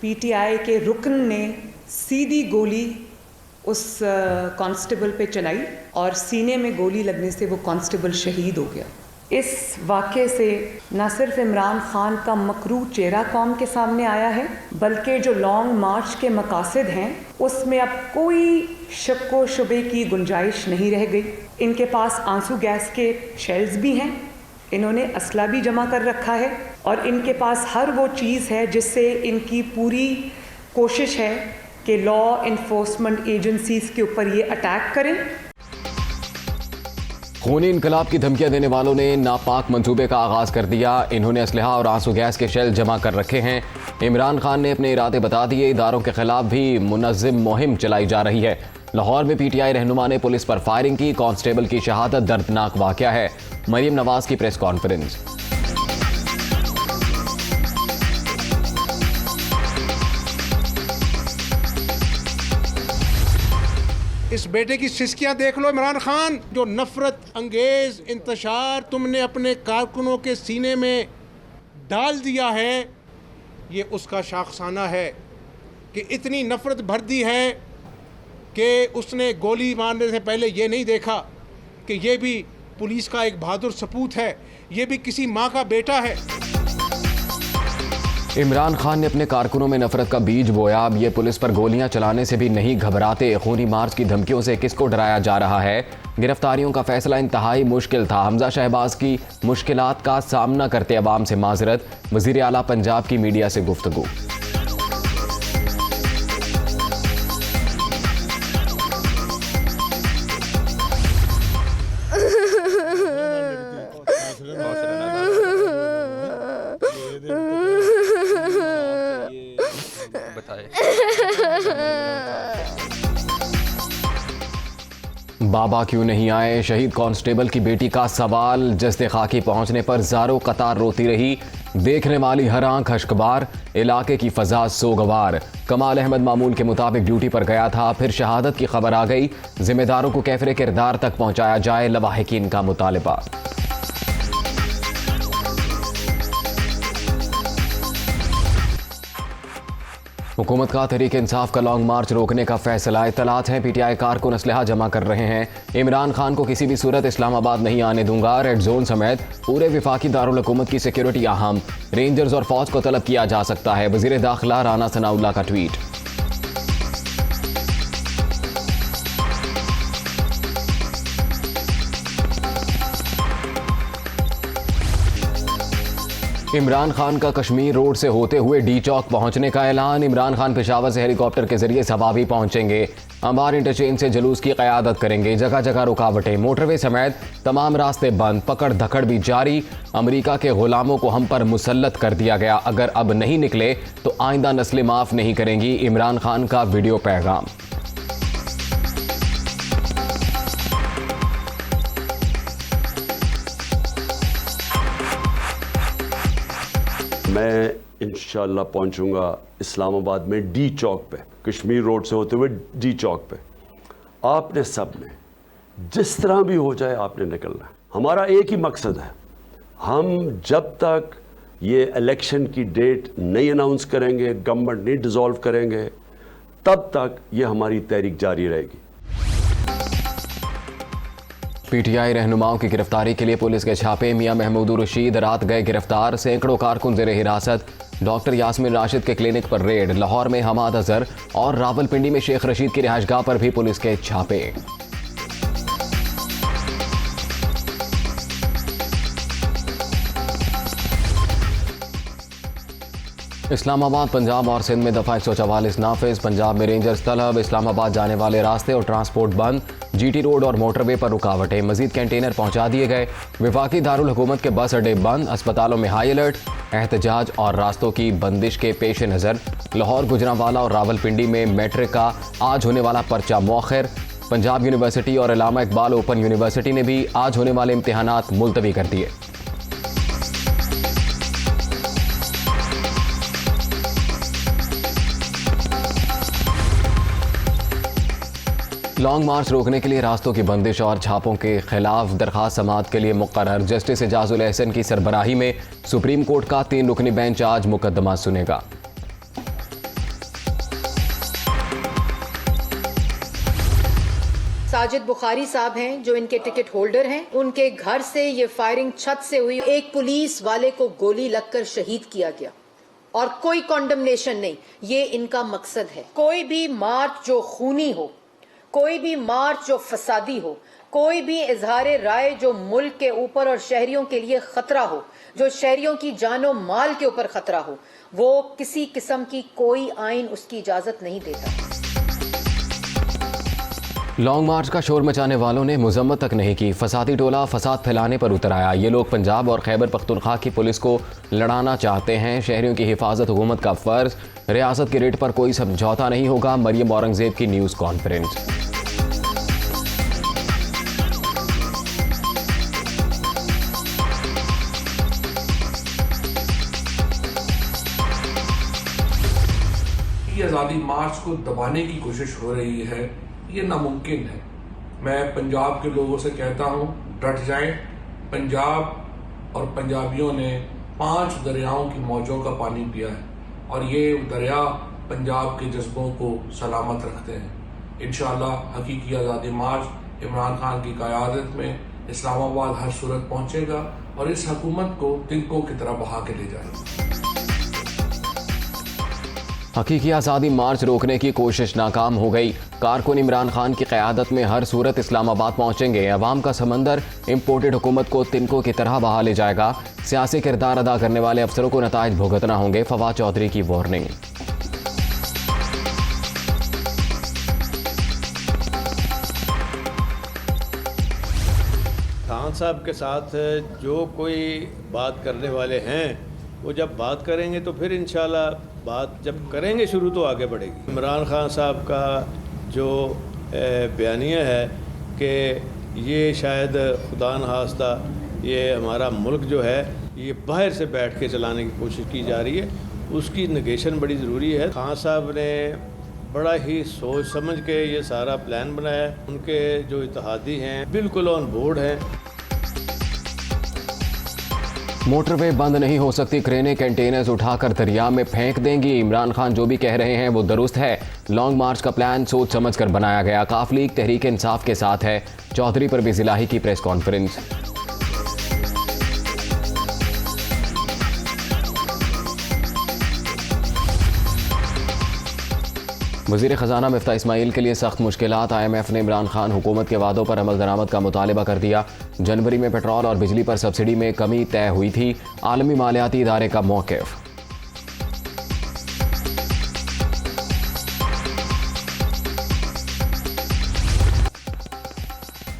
PTI के रुकन ने सीधी गोली उस कांस्टेबल पे चलाई और सीने में गोली लगने से वो कांस्टेबल शहीद हो गया। इस वाक़े से न सिर्फ इमरान खान का मकरू चेहरा कौम के सामने आया है, बल्कि जो लॉन्ग मार्च के मकासद हैं उसमें अब कोई शक व शुबे की गुंजाइश नहीं रह गई। इनके पास आंसू गैस के शेल्स भी हैं, इन्होंने असला भी जमा कर रखा है और इनके पास हर वो चीज़ है जिससे इनकी पूरी कोशिश है कि लॉ इन्फोर्समेंट एजेंसीज के ऊपर ये अटैक करें। खूनी इनकलाब की धमकियां देने वालों ने नापाक मंसूबे का आगाज कर दिया। इन्होंने असलहा और आंसू गैस के शेल जमा कर रखे हैं। इमरान खान ने अपने इरादे बता दिए। इदारों के खिलाफ भी मुनज़्ज़म मुहिम चलाई जा रही है। लाहौर में पीटीआई रहनुमा ने पुलिस पर फायरिंग की। कांस्टेबल की शहादत दर्दनाक वाक़या है। मरीम नवाज की प्रेस कॉन्फ्रेंस। इस बेटे की सिस्कियां देख लो इमरान खान, जो नफरत अंगेज इंतशार तुमने अपने कारकुनों के सीने में डाल दिया है, ये उसका शाखसाना है कि इतनी नफरत भर दी है कि उसने गोली मारने से पहले ये नहीं देखा कि ये भी पुलिस का एक बहादुर सपूत है, ये भी किसी माँ का बेटा है। इमरान खान ने अपने कारकुनों में नफरत का बीज बोया। अब ये पुलिस पर गोलियां चलाने से भी नहीं घबराते। खूनी मार्च की धमकियों से किसको डराया जा रहा है? गिरफ्तारियों का फैसला इंतहाई मुश्किल था। हमजा शहबाज की मुश्किलात का सामना करते अवाम से माजरत। वजीर आला पंजाब की मीडिया से गुफ्तगू। बाबा क्यों नहीं आए? शहीद कांस्टेबल की बेटी का सवाल। जस्ते खाकी पहुंचने पर ज़ारो कतार रोती रही। देखने वाली हर आंख हश्कबार। इलाके की फजा सोगवार। कमाल अहमद मामूल के मुताबिक ड्यूटी पर गया था, फिर शहादत की खबर आ गई। जिम्मेदारों को कैफरे किरदार तक पहुंचाया जाए, लवाहिकीन का मुतालबा। हुकूमत का तहरीक इंसाफ का लॉन्ग मार्च रोकने का फैसला। इत्तलात हैं पीटीआई कारकुन असलहा जमा कर रहे हैं। इमरान खान को किसी भी सूरत इस्लामाबाद नहीं आने दूंगा। रेड जोन समेत पूरे विफाकी दारुल हुकूमत की सिक्योरिटी अहम। रेंजर्स और फौज को तलब किया जा सकता है। वजीर दाखिला राना सनाउल्लाह का ट्वीट। इमरान खान का कश्मीर रोड से होते हुए डी चौक पहुंचने का ऐलान। इमरान खान पेशावर से हेलीकॉप्टर के जरिए सवाबी पहुंचेंगे। अंबार इंटरचेंज से जुलूस की क़यादत करेंगे। जगह जगह रुकावटें, मोटरवे समेत तमाम रास्ते बंद। पकड़ धकड़ भी जारी। अमेरिका के गुलामों को हम पर मुसल्लत कर दिया गया। अगर अब नहीं निकले तो आइंदा नस्लें माफ़ नहीं करेंगी। इमरान खान का वीडियो पैगाम। मैं इंशाल्लाह पहुंचूंगा इस्लामाबाद में डी चौक पे, कश्मीर रोड से होते हुए डी चौक पे। आपने सब ने जिस तरह भी हो जाए आपने निकलना है। हमारा एक ही मकसद है, हम जब तक ये इलेक्शन की डेट नहीं अनाउंस करेंगे, गवर्नमेंट नहीं डिसॉल्व करेंगे, तब तक ये हमारी तहरीक जारी रहेगी। पीटीआई रहनुमाओं की गिरफ्तारी के लिए पुलिस के छापे। मियां महमूद रशीद रात गए गिरफ्तार। सैकड़ों कारकुन ज़ेरे हिरासत। डॉक्टर यास्मीन राशिद के क्लिनिक पर रेड। लाहौर में हमाद अजहर और रावलपिंडी में शेख रशीद की रिहाइशगाह पर भी पुलिस के छापे। इस्लामाबाद, पंजाब और सिंध में दफ़ा 144 नाफिज। पंजाब में रेंजर्स तलब। इस्लामाबाद जाने वाले रास्ते और ट्रांसपोर्ट बंद। जीटी रोड और मोटरवे पर रुकावटें। मजीद कंटेनर पहुंचा दिए गए। विफाकी दारुल हुकूमत के बस अड्डे बंद। अस्पतालों में हाई अलर्ट। एहतजाज और रास्तों की बंदिश के पेश नज़र लाहौर, गुजरांवाला और रावलपिंडी में मैट्रिक का आज होने वाला पर्चा मौखर। पंजाब यूनिवर्सिटी और अल्लामा इकबाल ओपन यूनिवर्सिटी ने भी आज होने वाले इम्तिहानात मुलतवी कर दिए। लॉन्ग मार्च रोकने के लिए रास्तों की बंदिश और छापों के खिलाफ दरखास्त समाअत के लिए मुकर्रर। जस्टिस एजाजुल एहसन की सरबराही में सुप्रीम कोर्ट का 3 रुकनी बेंच आज मुकदमा सुनेगा। साजिद बुखारी साहब हैं जो इनके टिकट होल्डर हैं, उनके घर से ये फायरिंग छत से हुई। एक पुलिस वाले को गोली लगकर शहीद किया गया और कोई कॉन्डमनेशन नहीं, ये इनका मकसद है। कोई भी मार्च जो खूनी हो, कोई भी मार्च जो फसादी हो, कोई भी इजहार राय जो मुल्क के ऊपर और शहरियों के लिए खतरा हो, जो शहरियों की जानो माल के ऊपर खतरा हो, वो किसी किस्म की कोई आइन उसकी इजाजत नहीं देता। लॉन्ग मार्च का शोर मचाने वालों ने मजम्मत तक नहीं की। फसादी टोला फसाद फैलाने पर उतर आया। ये लोग पंजाब और खैबर पख्तूनख्वा की पुलिस को लड़ाना चाहते हैं। शहरियों की हिफाजत हुकूमत का फर्ज। रियासत के रेट पर कोई समझौता नहीं होगा। मरियम औरंगजेब की न्यूज़ कॉन्फ्रेंस। आज़ादी मार्च को दबाने की कोशिश हो रही है, ये नामुमकिन है। मैं पंजाब के लोगों से कहता हूँ, डट जाएं। पंजाब और पंजाबियों ने 5 दरियाओं की मौजों का पानी पिया है और ये दरिया पंजाब के जज्बों को सलामत रखते हैं। इंशाअल्लाह हकीकी आज़ादी मार्च इमरान खान की क़यादत में इस्लामाबाद हर सूरत पहुँचेगा और इस हुकूमत को तिनकों की तरह बहा के ले जाएगा। हकीकी आज़ादी मार्च रोकने की कोशिश नाकाम हो गई। कारकुन इमरान खान की क़यादत में हर सूरत इस्लामाबाद पहुंचेंगे। अवाम का समंदर इम्पोर्टेड हुकूमत को तिनकों की तरह बहा ले जाएगा। सियासी किरदार अदा करने वाले अफसरों को नताइज भुगतना होंगे। फवाद चौधरी की वार्निंग। खान साहब के साथ जो कोई बात करने वाले हैं वो जब बात करेंगे तो फिर इंशाल्लाह बात जब करेंगे शुरू तो आगे बढ़ेगी। इमरान खान साहब का जो बयानिया है कि ये शायद खुदा न खास्ता ये हमारा मुल्क जो है ये बाहर से बैठ के चलाने की कोशिश की जा रही है, उसकी नेगेशन बड़ी ज़रूरी है। खान साहब ने बड़ा ही सोच समझ के ये सारा प्लान बनाया है। उनके जो इत्तेहादी हैं बिल्कुल ऑन बोर्ड हैं। मोटरवे बंद नहीं हो सकती। क्रेनें कंटेनर्स उठाकर दरिया में फेंक देंगी। इमरान खान जो भी कह रहे हैं वो दुरुस्त है। लॉन्ग मार्च का प्लान सोच समझ कर बनाया गया। काफ लीग तहरीक इंसाफ के साथ है। चौधरी पर भी जिलाही की प्रेस कॉन्फ्रेंस। वज़ीर ख़जाना मिफ्ता इस्माइल के लिए सख्त मुश्किलात। IMF ने इमरान खान हुकूमत के वादों पर अमल दरामद का मुतालबा कर दिया। जनवरी में पेट्रोल और बिजली पर सब्सिडी में कमी तय हुई थी। आलमी मालियाती इदारे का मौक़िफ़।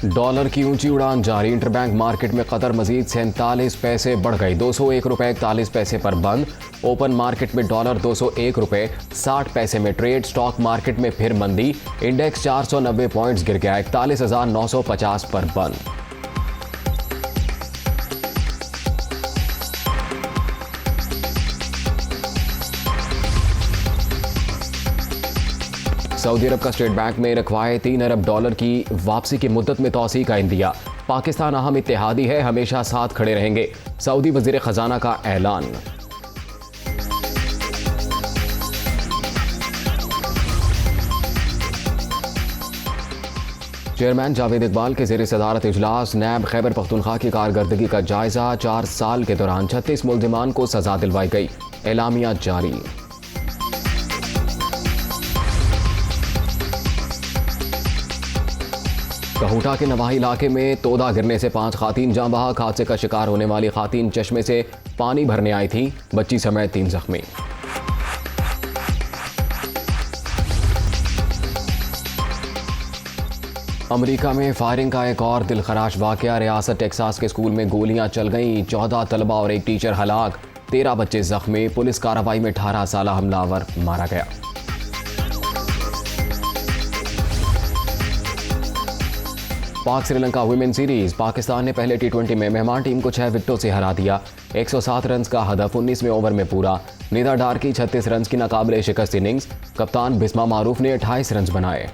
डॉलर की ऊंची उड़ान जारी। इंटरबैंक मार्केट में कतर मजीद 47 पैसे बढ़ गई। 201 रुपये 41 पैसे पर बंद। ओपन मार्केट में डॉलर 201 रुपये 60 पैसे में ट्रेड। स्टॉक मार्केट में फिर मंदी। इंडेक्स 490 पॉइंट्स गिर गया। 41,950 पर बंद। सऊदी अरब का स्टेट बैंक में रखवाए 3 अरब डॉलर की वापसी की मुद्दत में तौसीक का इंदिया। पाकिस्तान अहम इत्तेहादी है, हमेशा साथ खड़े रहेंगे। सऊदी वज़ीर ख़जाना का ऐलान। चेयरमैन जावेद इकबाल के ज़ेर सदारत इजलास। नैब खैबर पख्तूनख्वा की कारकर्दगी का जायजा। 4 साल के दौरान 36 मुल्ज़िमान को सजा दिलवाई गई। एलामिया जारी। कहूटा के नवाही इलाके में तोदा गिरने से 5 खातीन जाँ बहक। हादसे का शिकार होने वाली खातीन चश्मे से पानी भरने आई थी। बच्ची समेत 3 जख्मी। अमेरिका में फायरिंग का एक और दिलखराश वाकया। रियासत टेक्सास के स्कूल में गोलियां चल गईं। 14 तलबा और एक टीचर हलाक। 13 बच्चे जख्मी। पुलिस कार्रवाई में 18 साल हमलावर मारा गया। पाक श्रीलंका वुमेन सीरीज। पाकिस्तान ने पहले T20 में मेहमान टीम को 6 विकेटों से हरा दिया। 107 रन का हदफ 19वें ओवर में पूरा। निदा डार की 36 रन की नाकाबिले शिकस्त इनिंग्स। कप्तान बिस्मा मारूफ ने 28 रन बनाए।